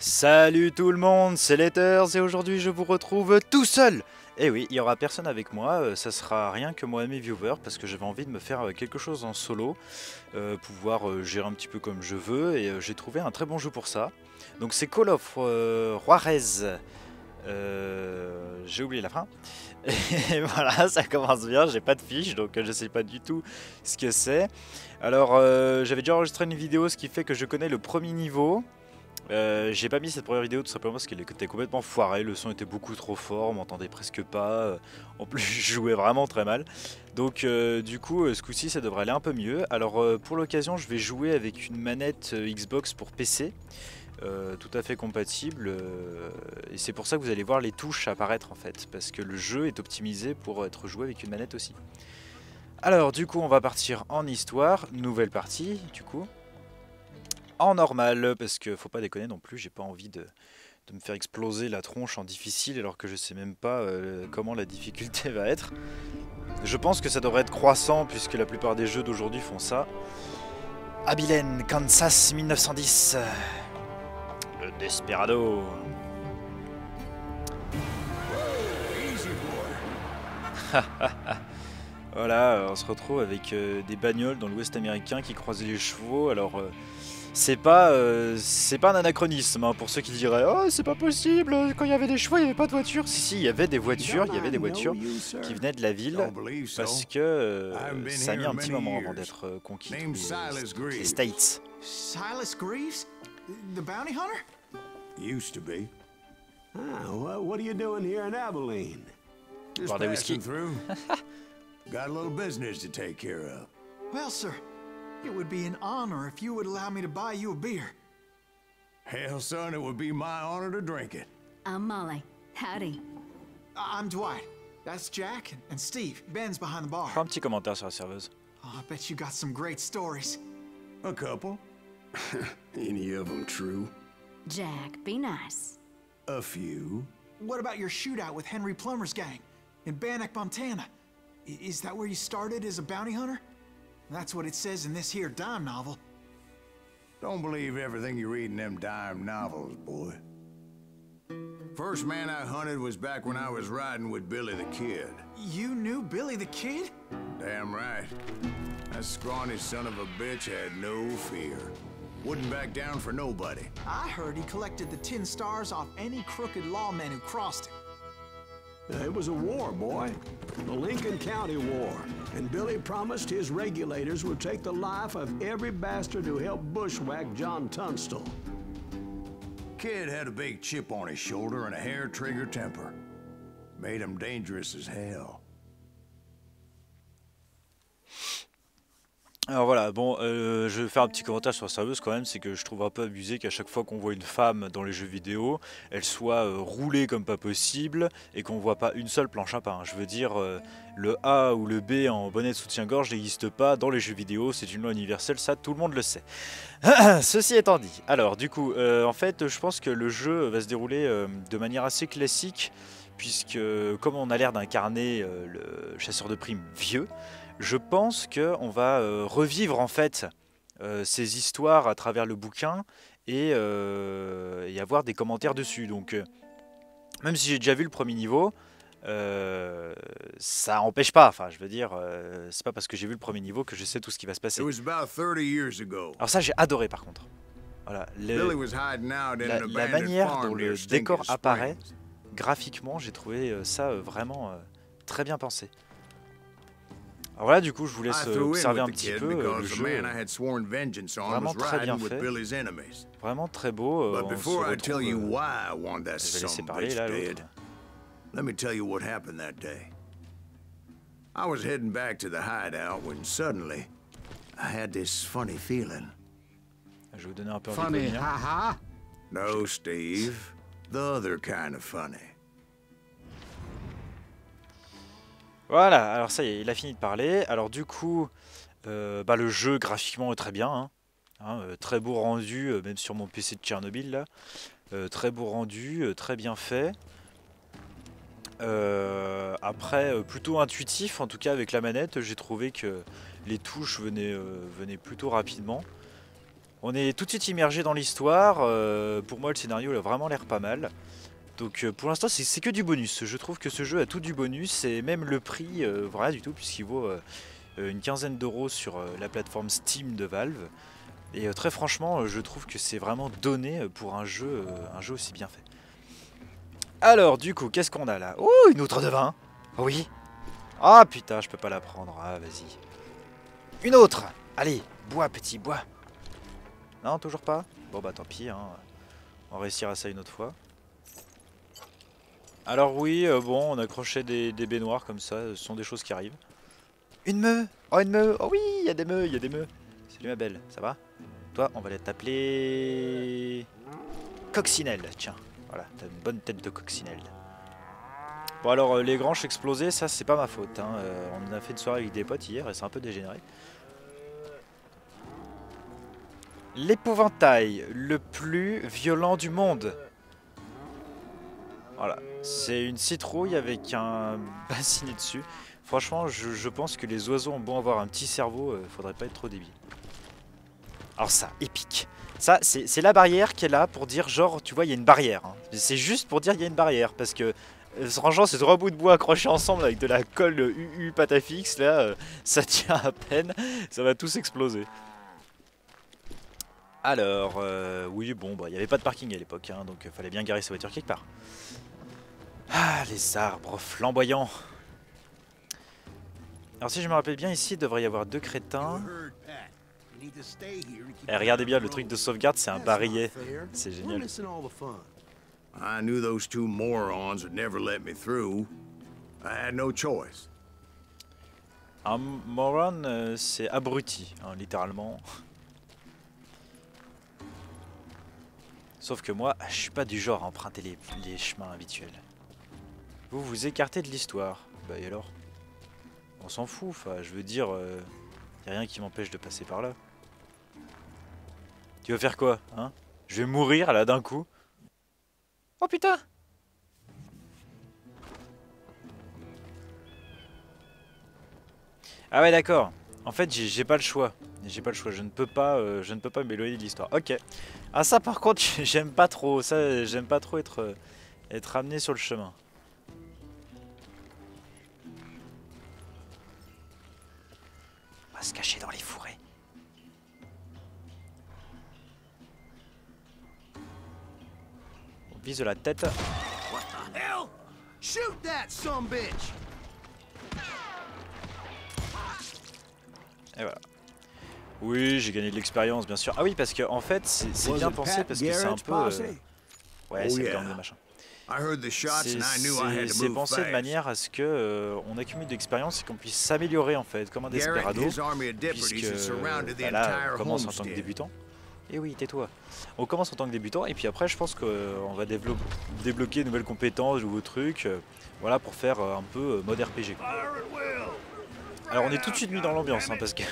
Salut tout le monde, c'est Letters et aujourd'hui je vous retrouve tout seul. Et oui, il n'y aura personne avec moi, ça sera rien que moi et mes viewers parce que j'avais envie de me faire quelque chose en solo, pouvoir gérer un petit peu comme je veux et j'ai trouvé un très bon jeu pour ça. Donc c'est Call of Juarez, j'ai oublié la fin. Et voilà, ça commence bien, j'ai pas de fiche donc je sais pas du tout ce que c'est. Alors j'avais déjà enregistré une vidéo, ce qui fait que je connais le premier niveau. J'ai pas mis cette première vidéo tout simplement parce qu'elle était complètement foirée, le son était beaucoup trop fort, on m'entendait presque pas, en plus je jouais vraiment très mal. Donc du coup ce coup-ci ça devrait aller un peu mieux. Alors pour l'occasion je vais jouer avec une manette Xbox pour PC, tout à fait compatible, et c'est pour ça que vous allez voir les touches apparaître en fait, parce que le jeu est optimisé pour être joué avec une manette aussi. Alors du coup on va partir en histoire, nouvelle partie du coup. En normal, parce que faut pas déconner non plus, j'ai pas envie de me faire exploser la tronche en difficile alors que je sais même pas comment la difficulté va être. Je pense que ça devrait être croissant puisque la plupart des jeux d'aujourd'hui font ça. Abilene, Kansas 1910. Le Desperado. Voilà, on se retrouve avec des bagnoles dans l'ouest américain qui croisent les chevaux. Alors c'est pas un anachronisme hein, pour ceux qui diraient oh c'est pas possible, quand il y avait des chevaux il n'y avait pas de voitures. Si, il y avait des voitures, qui venaient de la ville parce que ça a mis un petit moment avant d'être conquis les States. Silas Greaves? The bounty hunter? Used to be. What are you doing here in Abilene? Just Boire des whisky. passing through. Got a little business to take care of. Well, sir, it would be an honor if you would allow me to buy you a beer. Hell, son, it would be my honor to drink it. I'm Molly. Howdy. I'm Dwight. That's Jack and Steve. Ben's behind the bar. Un petit commentaire sur la serveuse. Oh, I bet you got some great stories. A couple. Any of them true? Jack, be nice. A few. What about your shootout with Henry Plummer's gang in Bannock, Montana? Is that where you started as a bounty hunter? That's what it says in this here dime novel. Don't believe everything you read in them dime novels, boy. First man I hunted was back when I was riding with Billy the Kid. You knew Billy the Kid? Damn right. That scrawny son of a bitch had no fear. Wouldn't back down for nobody. I heard he collected the 10 stars off any crooked lawman who crossed him. It was a war, boy. The Lincoln County War. And Billy promised his regulators would take the life of every bastard who helped bushwhack John Tunstall. Kid had a big chip on his shoulder and a hair-trigger temper. Made him dangerous as hell. Alors voilà, bon, je vais faire un petit commentaire sur la serveuse quand même, c'est que je trouve un peu abusé qu'à chaque fois qu'on voit une femme dans les jeux vidéo, elle soit roulée comme pas possible et qu'on voit pas une seule planche à pain. Je veux dire, le A ou le B en bonnet de soutien-gorge n'existe pas dans les jeux vidéo, c'est une loi universelle, ça tout le monde le sait. Ceci étant dit, alors du coup, en fait, je pense que le jeu va se dérouler de manière assez classique, puisque comme on a l'air d'incarner le chasseur de primes vieux, je pense qu'on va revivre en fait ces histoires à travers le bouquin et avoir des commentaires dessus. Donc même si j'ai déjà vu le premier niveau, ça n'empêche pas. Enfin, je veux dire, c'est pas parce que j'ai vu le premier niveau que je sais tout ce qui va se passer. Alors ça, j'ai adoré par contre. Voilà, la manière dont le décor apparaît, graphiquement, j'ai trouvé ça vraiment très bien pensé. Alors voilà, du coup, je vous laisse observer un petit peu le jeu. Vraiment très bien fait. Vraiment très beau. On se retrouve, je vais laisser parler là l'autre. Let me tell you what happened that day. I was heading back to the hideout when suddenly I had this funny feeling. Je vais vous donner un peu envie de venir. No, Steve. The other kind of funny. Voilà, alors ça y est, il a fini de parler. Alors du coup, le jeu graphiquement est très bien. Très beau rendu, même sur mon PC de Tchernobyl là. Très beau rendu, très bien fait. Après, plutôt intuitif, en tout cas avec la manette, j'ai trouvé que les touches venaient plutôt rapidement. On est tout de suite immergé dans l'histoire. Pour moi, le scénario il a vraiment l'air pas mal. Donc pour l'instant, c'est que du bonus. Je trouve que ce jeu a tout du bonus et même le prix, rien du tout, puisqu'il vaut une quinzaine d'euros sur la plateforme Steam de Valve. Et très franchement, je trouve que c'est vraiment donné pour un jeu aussi bien fait. Alors, du coup, qu'est-ce qu'on a là? Oh, une outre de vin. Oui. Ah putain, je peux pas la prendre. Ah, vas-y. Une autre. Allez, bois, petit, bois. Non, toujours pas? Bon bah tant pis, hein. On réussira ça une autre fois. Alors oui, bon, on accrochait des baignoires comme ça, ce sont des choses qui arrivent. Une meuf! Oh, une meuf! Oh oui, il y a des meufs, il y a des meufs. Salut ma belle, ça va? Toi, on va t'appeler... Coccinelle, tiens. Voilà, t'as une bonne tête de coccinelle. Bon alors, les granges explosées, ça c'est pas ma faute, hein. On a fait une soirée avec des potes hier et c'est un peu dégénéré. L'épouvantail, le plus violent du monde. Voilà, c'est une citrouille avec un bassinet dessus. Franchement, je pense que les oiseaux ont beau avoir un petit cerveau, faudrait pas être trop débile. Alors ça, épique. Ça, c'est la barrière qui est là pour dire genre, tu vois, il y a une barrière. Hein. C'est juste pour dire il y a une barrière, parce que franchement, ces trois bouts de bois accrochés ensemble avec de la colle UU Patafix, là, ça tient à peine, ça va tous exploser. Alors, oui, bon, bah, il n'y avait pas de parking à l'époque, hein, donc fallait bien garer sa voiture quelque part. Ah, les arbres flamboyants. Alors si je me rappelle bien, ici, il devrait y avoir deux crétins. Et regardez bien, le truc de sauvegarde, c'est un barillet. C'est génial. I knew those two morons would never let me through. I had no choice. Un moron, c'est abruti, hein, littéralement. Sauf que moi, je suis pas du genre à emprunter les chemins habituels. Vous vous écartez de l'histoire. Bah et alors? On s'en fout, enfin, je veux dire, y a rien qui m'empêche de passer par là. Tu veux faire quoi, hein? Je vais mourir là d'un coup. Oh putain! Ah ouais d'accord. En fait j'ai pas le choix. J'ai pas le choix. Je ne peux pas m'éloigner de l'histoire. Ok. Ah ça par contre j'aime pas trop. Ça j'aime pas trop être amené sur le chemin. On va se cacher dans les fourrés. On vise la tête. What the hell? Shoot that sumbitch! Et voilà. Oui, j'ai gagné de l'expérience, bien sûr. Ah oui, parce que en fait, c'est bien pensé parce que c'est un peu. Ouais, c'est le gang de machin. C'est pensé de manière à ce que on accumule d'expérience et qu'on puisse s'améliorer en fait, comme un desperado. Puisque bah là, on commence en tant que débutant. Et oui, tais-toi. On commence en tant que débutant et puis après, je pense qu'on va débloquer de nouvelles compétences, de nouveaux trucs, voilà, pour faire un peu mode RPG. Quoi. Alors on est tout de suite mis dans l'ambiance hein, parce que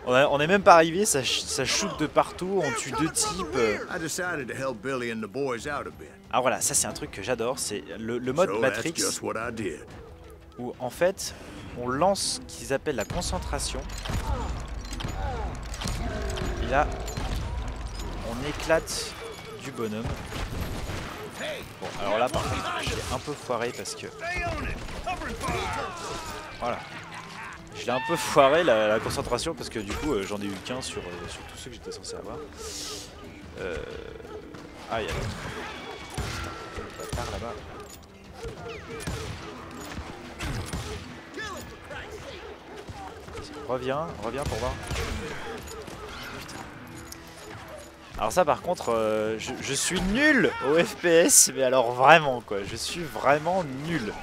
on est même pas arrivé, ça shoot de partout, on tue deux types. Ah voilà, ça c'est un truc que j'adore, c'est le mode Matrix où en fait on lance ce qu'ils appellent la concentration. Et là on éclate du bonhomme. Bon alors là par contre je l'ai un peu foiré parce que... Voilà. Je l'ai un peu foiré la concentration parce que du coup j'en ai eu qu'un sur tous ceux que j'étais censé avoir. Ah il y a l'autre. Le bâtard là-bas. Reviens pour voir. Putain. Alors ça par contre je suis nul au FPS mais alors vraiment quoi, je suis vraiment nul.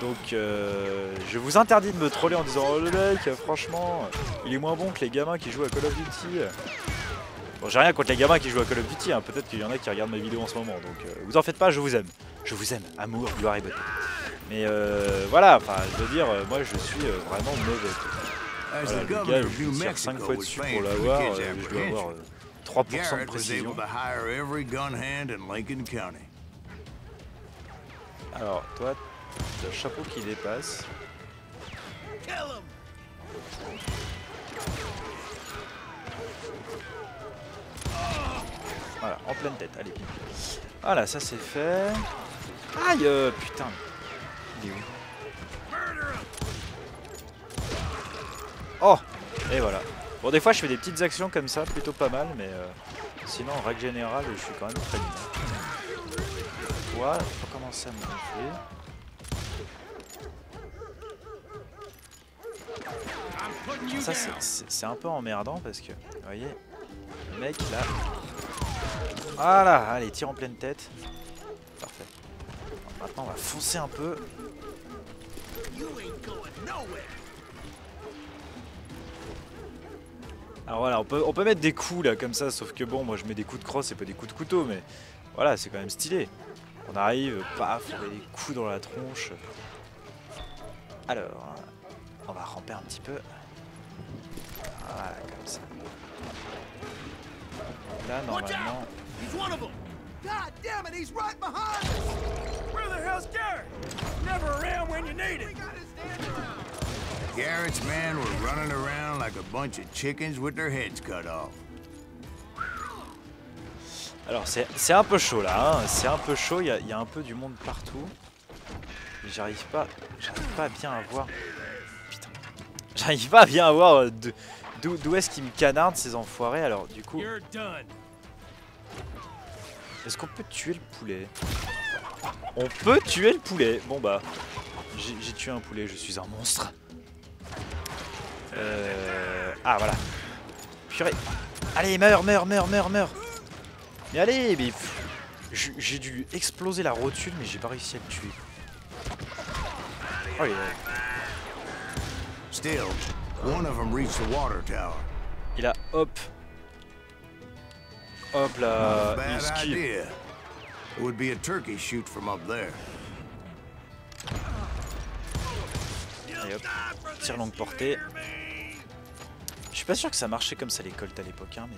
Donc je vous interdis de me troller en disant oh le mec franchement il est moins bon que les gamins qui jouent à Call of Duty. Bon j'ai rien contre les gamins qui jouent à Call of Duty, hein. Peut-être qu'il y en a qui regardent mes vidéos en ce moment, donc vous en faites pas, je vous aime. Je vous aime, amour, gloire et beauté. Mais voilà, enfin je veux dire, moi je suis vraiment mauvais. Voilà, le gars je tire 5 fois dessus pour l'avoir, je dois avoir 3% de précision. Alors toi, t'as le chapeau qui dépasse. Voilà, en pleine tête, allez. Voilà, ça c'est fait. Aïe, putain. Il est où? Oh! Et voilà. Bon, des fois je fais des petites actions comme ça, plutôt pas mal, mais sinon en règle générale, je suis quand même très bien. Voilà, faut commencer à me gonfler. Ça c'est un peu emmerdant parce que, vous voyez, le mec là... Voilà, allez, tire en pleine tête. Parfait. Maintenant on va foncer un peu. Alors voilà, on peut mettre des coups là comme ça, sauf que bon, moi je mets des coups de crosse et pas des coups de couteau, mais voilà, c'est quand même stylé. On arrive, paf, on met des coups dans la tronche. Alors, on va ramper un petit peu. Voilà, comme ça. Là, normalement... God damn it, he's right behind us! Where the hell's Garrett? Never around when you need it. Garrett's men were running around like a bunch of chickens with their heads cut off. Alors c'est un peu chaud là, hein. C'est un peu chaud, il y a un peu du monde partout. J'arrive pas à bien à voir. Putain. J'arrive pas à bien à voir d'où est-ce qu'ils me canardent ces enfoirés. Alors du coup... Est-ce qu'on peut tuer le poulet? On peut tuer le poulet. Bon bah, j'ai tué un poulet, je suis un monstre. Ah voilà. Purée. Allez, meurs. Mais allez, mais... J'ai dû exploser la rotule, mais j'ai pas réussi à le tuer. Oh, Still, one of them reached the water tower. Il a hop là, il Bad skie. idea. It would be a turkey shoot from up there. Et hop, tir longue portée. Je suis pas sûr que ça marchait comme ça les Colts à l'époque, hein, mais...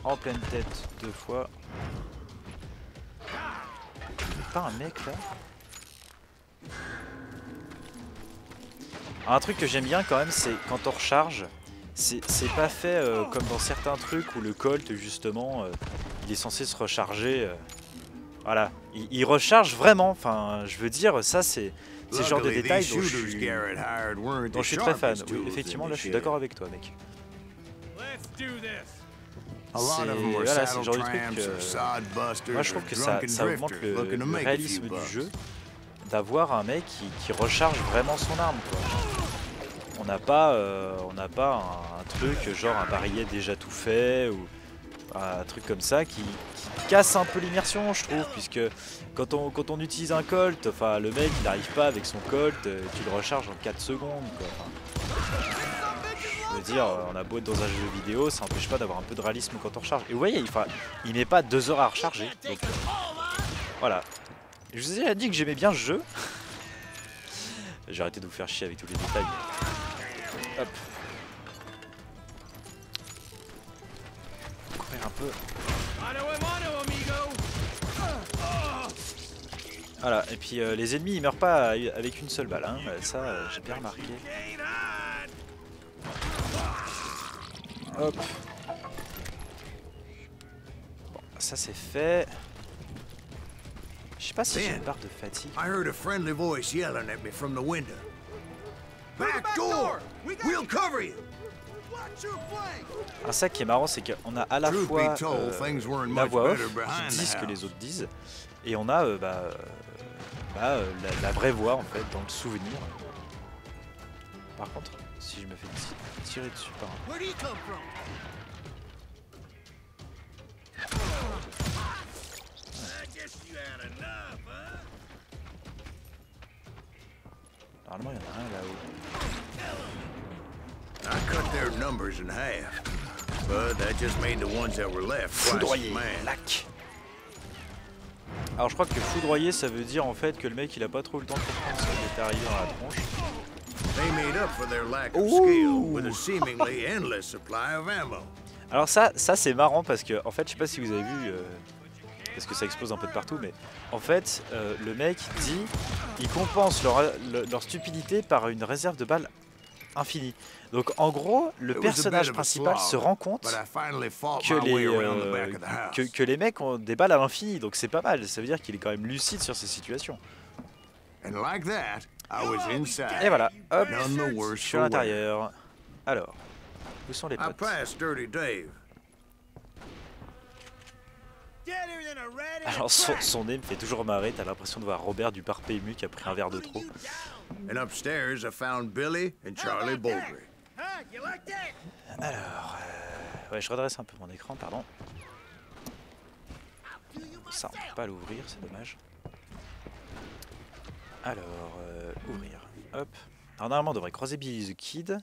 En pleine tête 2 fois. Pas un mec là. Alors, un truc que j'aime bien quand même, c'est quand on recharge, c'est pas fait comme dans certains trucs où le Colt justement il est censé se recharger. Voilà, il recharge vraiment. Enfin, je veux dire, ça c'est le genre de détails dont je suis très fan. Oui, effectivement, là je suis d'accord avec toi, mec. Voilà, c'est le genre de truc. Moi je trouve que ça augmente le réalisme du jeu d'avoir un mec qui recharge vraiment son arme, quoi. On n'a pas un truc genre un barillet déjà tout fait ou un truc comme ça qui casse un peu l'immersion, je trouve, puisque quand on utilise un Colt, enfin le mec il n'arrive pas avec son Colt, tu le recharges en 4 secondes, quoi. Enfin, je veux dire, on a beau être dans un jeu vidéo, ça n'empêche pas d'avoir un peu de réalisme quand on recharge. Et vous voyez, il met pas 2 heures à recharger. Donc, voilà. Je vous ai dit que j'aimais bien ce jeu. J'ai arrêté de vous faire chier avec tous les détails. Hop. Courir un peu. Voilà, et puis les ennemis ils meurent pas avec une seule balle, hein. Ça j'ai bien remarqué. Hop. Bon, ça c'est fait. Je sais pas si j'ai une barre de fatigue. I heard a friendly voice yelling at me from the window. Back door! We'll cover you! Alors ça qui est marrant, c'est qu'on a à la fois la voix off qui dit ce que les autres disent, et on a la vraie voix en fait dans le souvenir. Par contre, si je me fais tirer dessus par un... Normalement, il y en a un là-haut. I cut their numbers in half, but that just made the ones that were left twice as Foudroyer, mad. lac. Alors je crois que foudroyer, ça veut dire en fait que le mec il a pas trop eu le temps de comprendre ce qui était arrivé dans la tronche. They made up for their lack of skill with a seemingly endless supply of ammo. Alors ça c'est marrant parce que en fait je sais pas si vous avez vu parce que ça explose un peu de partout, mais en fait le mec dit il compense leur stupidité par une réserve de balles infini. Donc en gros, le personnage principal se rend compte que les mecs ont des balles à l'infini, donc c'est pas mal. Ça veut dire qu'il est quand même lucide sur ces situations. Et voilà, hop, je suis à l'intérieur. Alors, où sont les potes? Alors son nez me fait toujours marrer, t'as l'impression de voir Robert du Parc PMU qui a pris un verre de trop. Alors, ouais, je redresse un peu mon écran, pardon. Ça, on peut pas l'ouvrir, c'est dommage. Alors, ouvrir, hop. Alors normalement on devrait croiser Billy the Kid.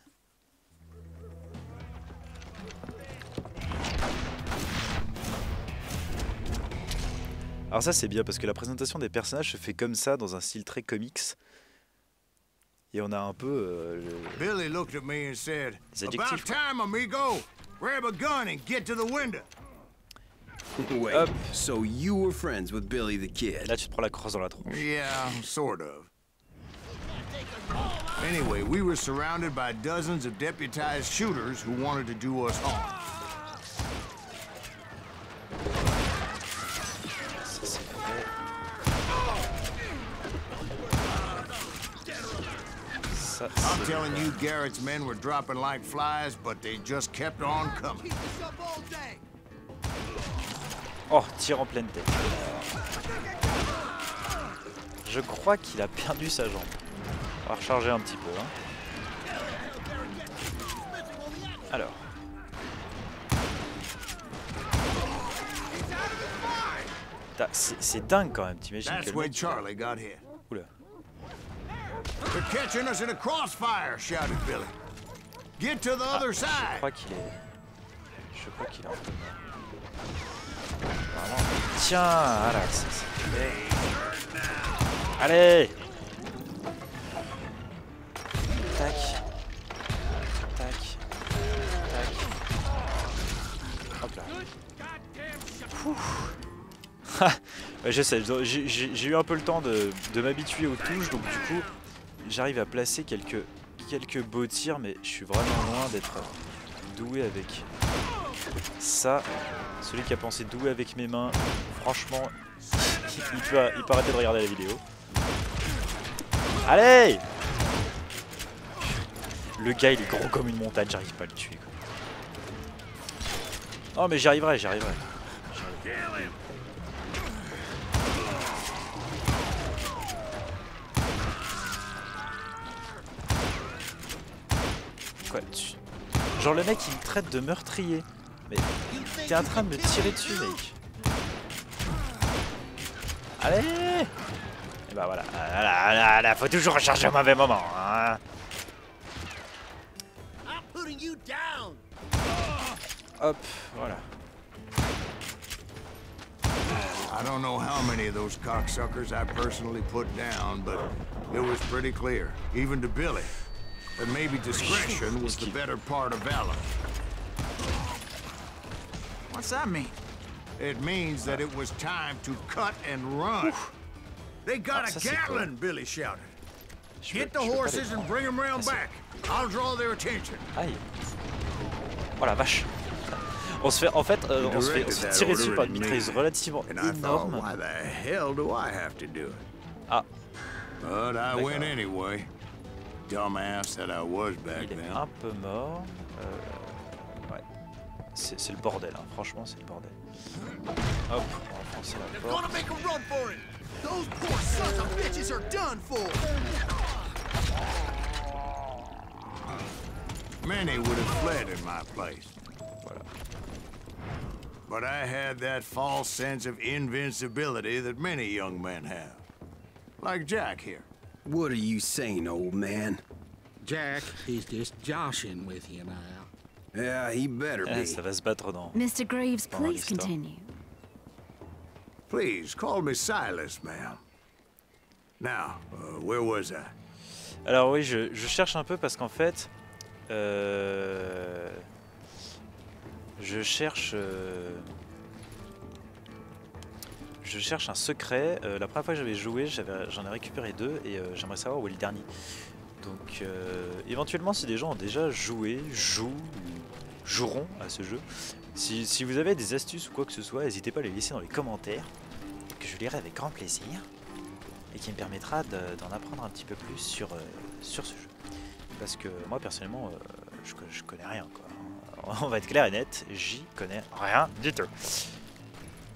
Alors ça c'est bien parce que la présentation des personnages se fait comme ça dans un style très comics. Et on a un peu Billy looked at me and said, les adjectifs. "About time, amigo. Grab a gun and get to the window." Wait, Hop. so you were friends with Billy the Kid? Là tu te prends la crosse dans la tronche. Yeah, sort of. Anyway, we were surrounded by dozens of deputized shooters who wanted to do us harm. Ça c'est fait. Ça I'm c'est telling you, Garrett's men were dropping like flies, but they just kept on coming. Oh, tir en pleine tête. Je crois qu'il a perdu sa jambe. On va recharger un petit peu. Hein. Alors. C'est dingue quand même, t'imagines que That's le when mec... Charlie got hit. Oula. They're catching us in a crossfire, shouted Billy. Get to the other Je side. crois qu'il est... Je crois qu'il est un peu mort. Vraiment. Tiens, voilà, ça c'est fait. Allez! Tac. Tac. Tac. Hop là. Ouais, je sais, j'ai eu un peu le temps de m'habituer aux touches, donc du coup j'arrive à placer quelques beaux tirs, mais je suis vraiment loin d'être doué avec ça. Celui qui a pensé doué avec mes mains, franchement, il peut arrêter de regarder la vidéo. Allez! Le gars il est gros comme une montagne, j'arrive pas à le tuer quoi. Oh mais j'y arriverai. Quoi, genre le mec il me traite de meurtrier. Mais t'es en train de me tirer dessus mec. Allez! Et bah voilà, là, faut toujours recharger au mauvais moment hein. Hop, voilà. I don't know how many of those cocksuckers I personally put down, but it was pretty clear, even to Billy, that maybe discretion was the better part of valor. What's that mean? It means that it was time to cut and run. They got Ah, a ça, c'est Gatling, Billy shouted. Get the horses and bring them round back. I'll draw their attention. Aïe. Oh la vache. On se fait tirer dessus par une mitrailleuse relativement énorme. Why the hell do I have to do it? Ah. But I went anyway. Dumbass that I was back Il est then. un peu mort. Ouais. C'est le bordel, hein. Franchement c'est le bordel. Hop, on va enfoncer la porte. Gonna make a run for it. Those poor sons of bitches are done for. Many would have fled in my place. Voilà. But I had that false sense of invincibility that many young men have. Like Jack here. What are you saying, old man? Jack, he's just joshing with you now. Yeah, he better be. Ça va se battre dans... Mr. Greaves, Pendant please l'histoire. continue. Please, call me Silas, ma'am. Now, where was I? Alors oui, je cherche un peu parce qu'en fait... Je cherche un secret. La première fois que j'avais joué, j'en ai récupéré 2 et j'aimerais savoir où est le dernier. Donc éventuellement si des gens ont déjà joué, joueront à ce jeu, si vous avez des astuces ou quoi que ce soit, n'hésitez pas à les laisser dans les commentaires, que je lirai avec grand plaisir, et qui me permettra d'en apprendre un petit peu plus sur ce jeu. Parce que moi personnellement, je connais rien quoi. On va être clair et net, j'y connais rien du tout.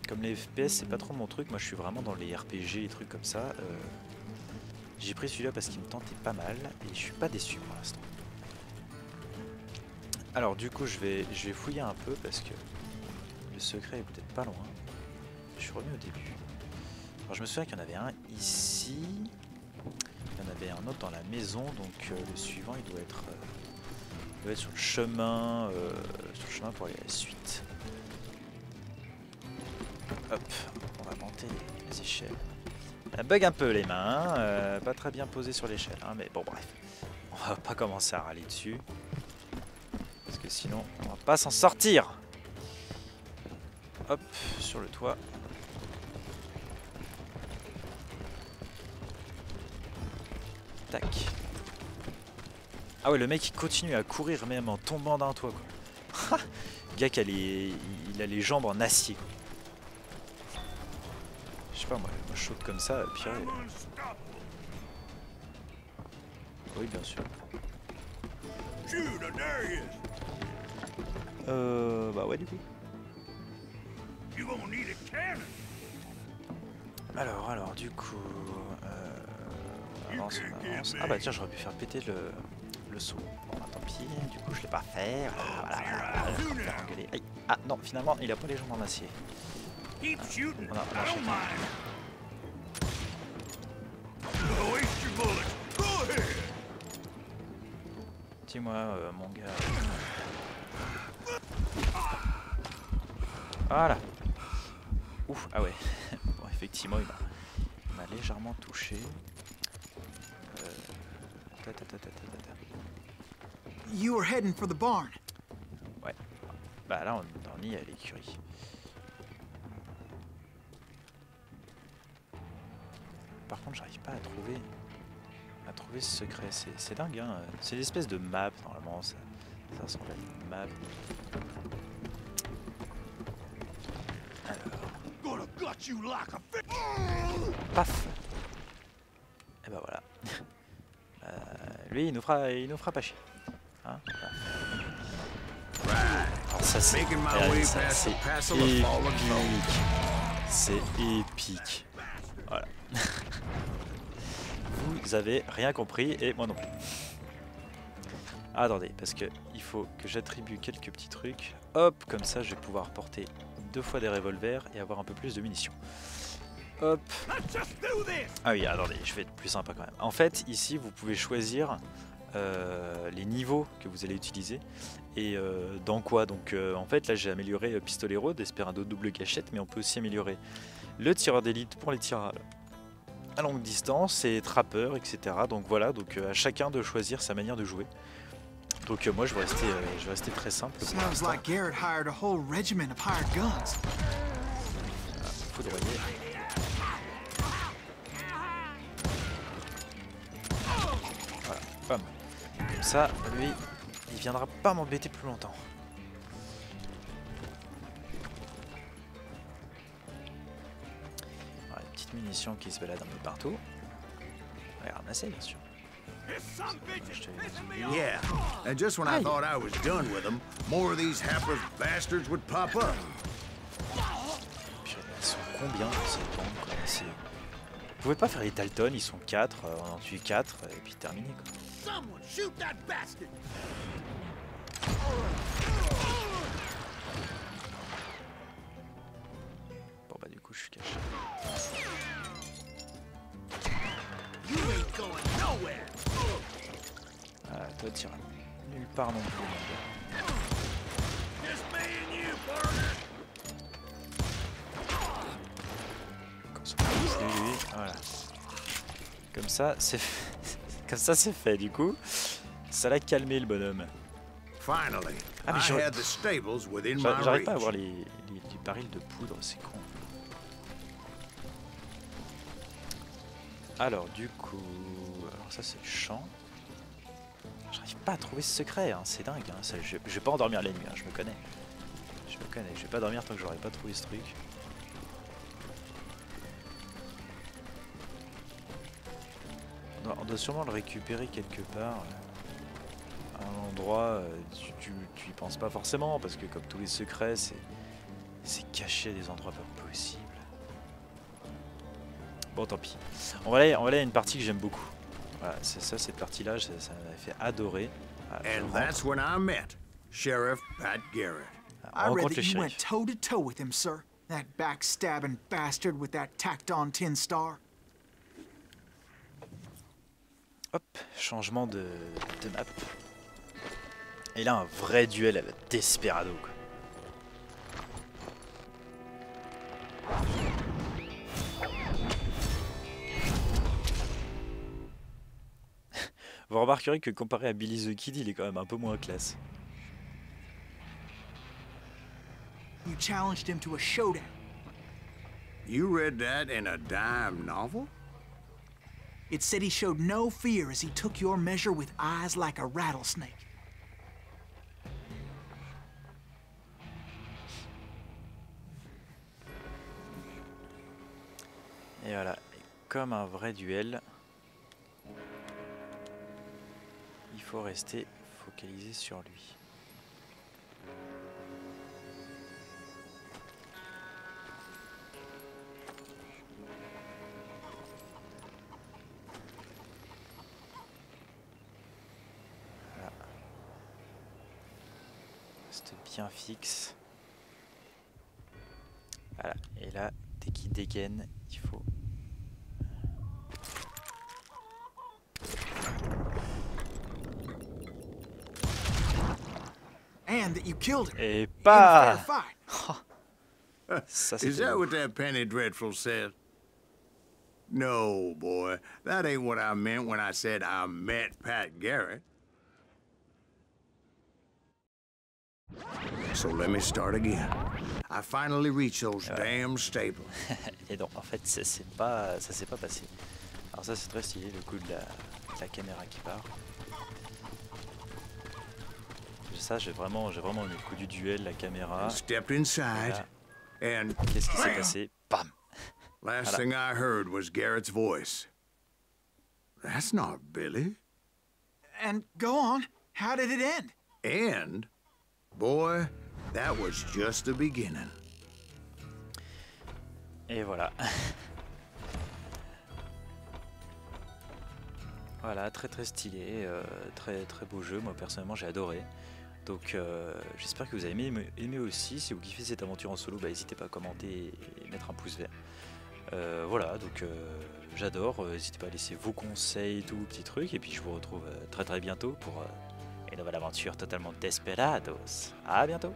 Comme les FPS c'est pas trop mon truc, moi je suis vraiment dans les RPG, les trucs comme ça. J'ai pris celui-là parce qu'il me tentait pas mal et je suis pas déçu pour l'instant. Alors du coup je vais fouiller un peu parce que le secret est peut-être pas loin. Je suis revenu au début. Alors je me souviens qu'il y en avait un ici. Il y en avait un autre dans la maison, donc le suivant il doit être sur le chemin pour aller à la suite. Hop, on va monter les échelles. Ça bug un peu les mains, hein, pas très bien posé sur l'échelle, hein, mais bon bref. On va pas commencer à râler dessus. Parce que sinon on va pas s'en sortir. Hop, sur le toit. Tac. Ah ouais, le mec il continue à courir même en tombant d'un toit quoi. Le gars il a les jambes en acier quoi. Je sais pas moi je saute comme ça, pire. Oui bien sûr. Bah ouais du coup. Alors du coup on avance. Ah bah tiens j'aurais pu faire péter le saut. Bon bah tant pis, du coup je l'ai pas fait. Voilà. Aïe. Ah non finalement il a pas les jambes en acier. On a dis-moi mon gars. Voilà. Ouf, ah ouais. Bon effectivement il m'a légèrement touché. You were heading for the barn. Ouais. Bah là on y est à l'écurie. Par contre j'arrive pas à trouver ce secret, c'est dingue hein. C'est l'espèce de map normalement, ça ressemble à une map. Alors. Paf. Et bah voilà. Lui il nous fera pas chier. Hein, alors ça c'est épique. C'est épique. Voilà. Vous avez rien compris et moi non plus. Attendez, parce que il faut que j'attribue quelques petits trucs. Hop, comme ça je vais pouvoir porter 2 fois des revolvers et avoir un peu plus de munitions. Hop. Ah oui, attendez, je vais être plus sympa quand même. En fait, ici vous pouvez choisir les niveaux que vous allez utiliser et dans quoi. Donc en fait là j'ai amélioré Pistolero, Desperado double gâchette, mais on peut aussi améliorer le tireur d'élite pour les tirs à longue distance et trappeur, etc. Donc voilà, donc à chacun de choisir sa manière de jouer. Donc moi je vais rester très simple. Sounds like Garrett hired a whole regiment of hired guns. Foudroyer. Voilà, bam. Comme ça, lui, il viendra pas m'embêter plus longtemps. Voilà, une petite munition qui se balade un peu partout. On va les ramasser, bien sûr. Yeah, and just when I thought I was done with them, more of these hapless bastards would pop up. Puis, ils sont combien ces bombes quoi. Vous pouvez pas faire les Dalton, ils sont 4, on en tue 4 et puis terminé quoi. Bon bah du coup je suis caché. Ah, toi tu iras nulle part non plus mon gars. C'est lui, voilà. Comme ça c'est comme ça c'est fait du coup. Ça l'a calmé le bonhomme. Ah mais j'arrive pas à voir les barils de poudre, c'est con. Alors du coup, alors ça c'est le champ. J'arrive pas à trouver ce secret, hein. C'est dingue. Hein. Ça, je vais pas endormir la nuit, hein. Je me connais. Je me connais. Je vais pas dormir tant que j'aurai pas trouvé ce truc. On doit sûrement le récupérer quelque part. À un endroit, tu y penses pas forcément, parce que comme tous les secrets, c'est caché à des endroits pas possibles. Bon, tant pis. On va aller à une partie que j'aime beaucoup. Voilà, c'est ça, cette partie-là, ça m'a fait adorer. And that's when I met Sheriff Pat Garrett. I On read rencontre that le you went shérif. toe to toe with him, sir. That backstabbing bastard with that tacked-on tin star. Hop, changement de map. Et là, un vrai duel à la Desperado, quoi. Vous remarquerez que comparé à Billy the Kid, il est quand même un peu moins classe. You challenged him to a showdown. You read that in a dime novel? It said he showed no fear as he took your measure with eyes like a rattlesnake. Et voilà, comme un vrai duel, il faut rester focalisé sur lui. Voilà. Reste bien fixe. Voilà, et là, dès qu'il dégaine, il faut... And that you killed him. Et In fair pas... fight. Ça, Is c'était that beau. what that Penny Dreadful said? No, boy. That ain't what I meant when I said I met Pat Garrett. So let me start again. I finally reached those damn stables. Et donc, en fait, ça s'est pas passé. Alors ça, c'est très stylé, le coup de la caméra qui part. Ça, j'ai vraiment aimé le coup du duel, la caméra. I stepped inside, and Qu'est-ce qui s'est bam! passé? Bam! Last Voilà. thing I heard was Garrett's voice. That's not Billy. And go on. How did it end? And, boy, that was just the beginning. Et voilà. Voilà, très stylé, très beau jeu. Moi personnellement j'ai adoré. Donc j'espère que vous avez aimé aussi. Si vous kiffez cette aventure en solo, bah, n'hésitez pas à commenter et mettre un pouce vert. Voilà, donc j'adore. N'hésitez pas à laisser vos conseils, tout petits trucs. Et puis je vous retrouve très bientôt pour une nouvelle aventure totalement desperados. À bientôt.